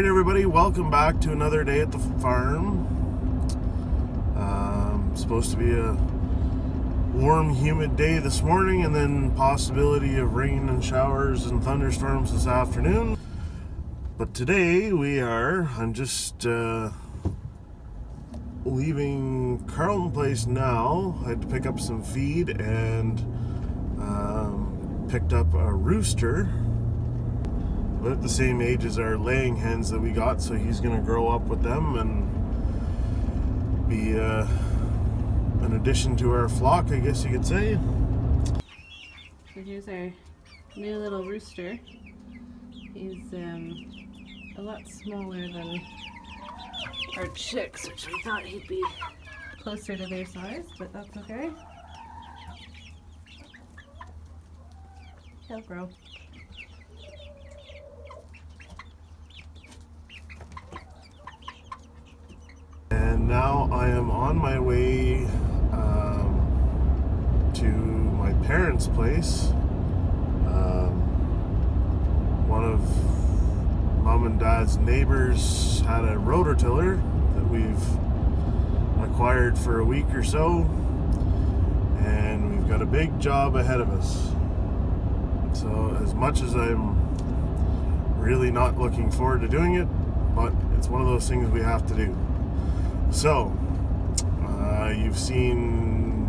Alright everybody, welcome back to another day at the farm. Supposed to be a warm, humid day this morning, and then possibility of rain and showers and thunderstorms this afternoon. But today I'm just leaving Carlton Place now. I had to pick up some feed and picked up a rooster. About the same age as our laying hens that we got, so he's going to grow up with them and be an addition to our flock, I guess you could say. So here's our new little rooster. He's a lot smaller than our chicks, which we thought he'd be closer to their size, but that's okay. He'll grow. And now I am on my way to my parents' place. One of Mom and Dad's neighbors had a rototiller that we've acquired for a week or so, and we've got a big job ahead of us. So as much as I'm really not looking forward to doing it, but it's one of those things we have to do. So, you've seen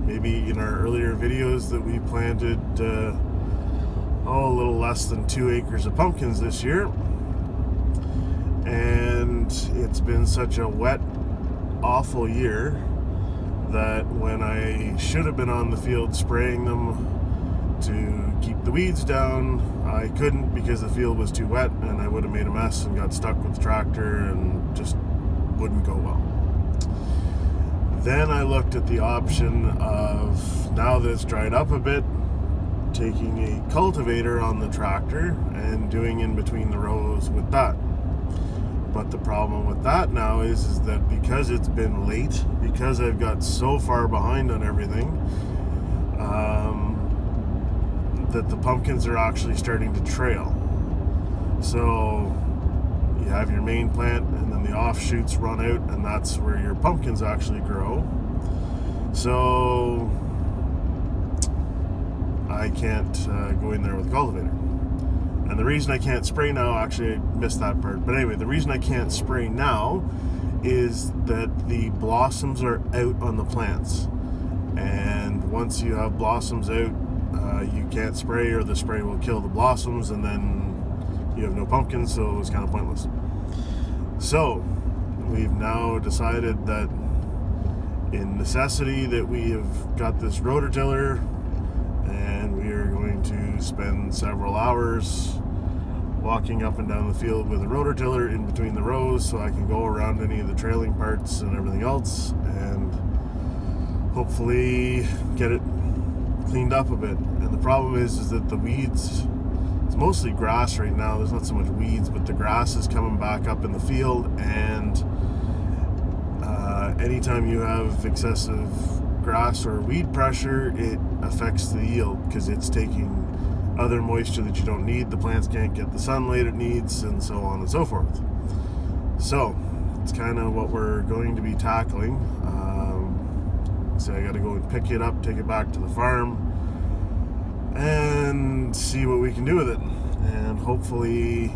maybe in our earlier videos that we planted a little less than 2 acres of pumpkins this year. And it's been such a wet, awful year that when I should have been on the field spraying them to keep the weeds down, I couldn't because the field was too wet and I would have made a mess and got stuck with the tractor and just wouldn't go well. Then I looked at the option of, now that it's dried up a bit, taking a cultivator on the tractor and doing in between the rows with that. But the problem with that now is that because it's been late, because I've got so far behind on everything, that the pumpkins are actually starting to trail. So you have your main plant and then the offshoots run out, and that's where your pumpkins actually grow. So I can't go in there with a cultivator. And the reason I can't spray now, actually I missed that part, but anyway, the reason I can't spray now is that the blossoms are out on the plants. And once you have blossoms out, you can't spray, or the spray will kill the blossoms, and then you have no pumpkins, so it's kind of pointless. So we've now decided that in necessity that we have got this rototiller, and we are going to spend several hours walking up and down the field with a rototiller in between the rows so I can go around any of the trailing parts and everything else and hopefully get it cleaned up a bit. And the problem is that the weeds, it's mostly grass right now, there's not so much weeds, but the grass is coming back up in the field, and anytime you have excessive grass or weed pressure, it affects the yield because it's taking other moisture that you don't need. The plants can't get the sunlight it needs, and so on and so forth. So it's kind of what we're going to be tackling. So I got to go and pick it up, take it back to the farm, and see what we can do with it. And hopefully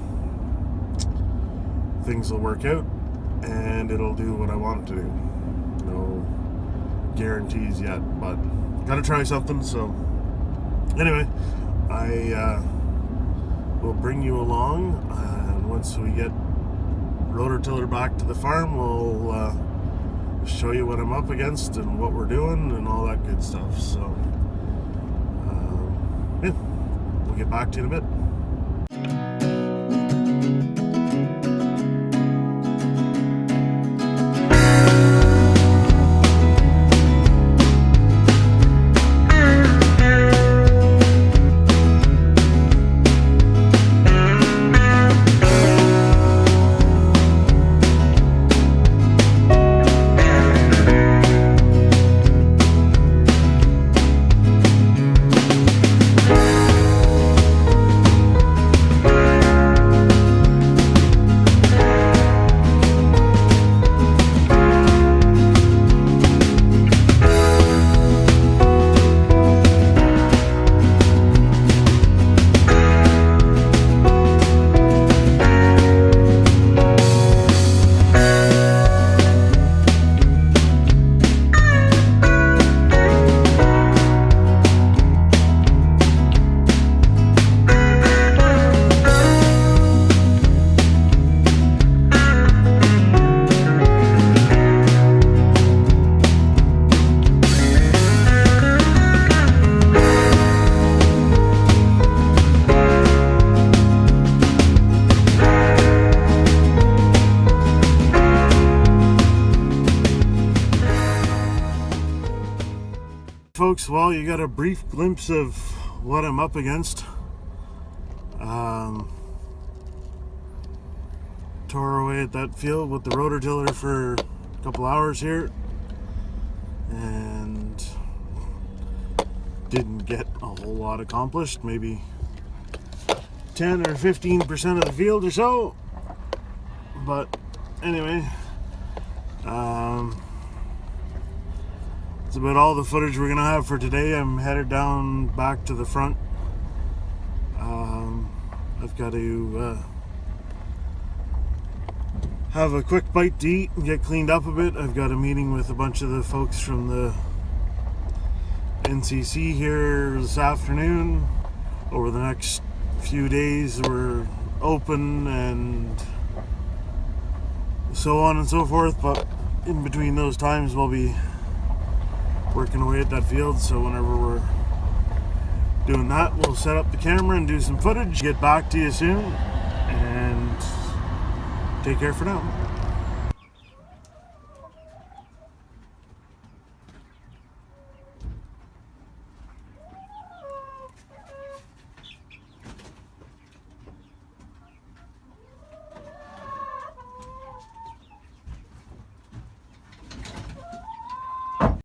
things will work out and it'll do what I want it to do. No guarantees yet, but gotta try something. So anyway, I will bring you along, and once we get rototiller back to the farm, we'll show you what I'm up against and what we're doing and all that good stuff. So yeah, we'll get back to you in a bit. folks, well, you got a brief glimpse of what I'm up against. Tore away at that field with the rototiller for a couple hours here and didn't get a whole lot accomplished, maybe 10 or 15% of the field or so. But anyway, that's about all the footage we're gonna have for today. I'm headed down back to the front. I've got to have a quick bite to eat and get cleaned up a bit. I've got a meeting with a bunch of the folks from the NCC here this afternoon. Over the next few days we're open and so on and so forth, but in between those times we'll be working away at that field, so whenever we're doing that we'll set up the camera and do some footage. Get back to you soon, and take care for now.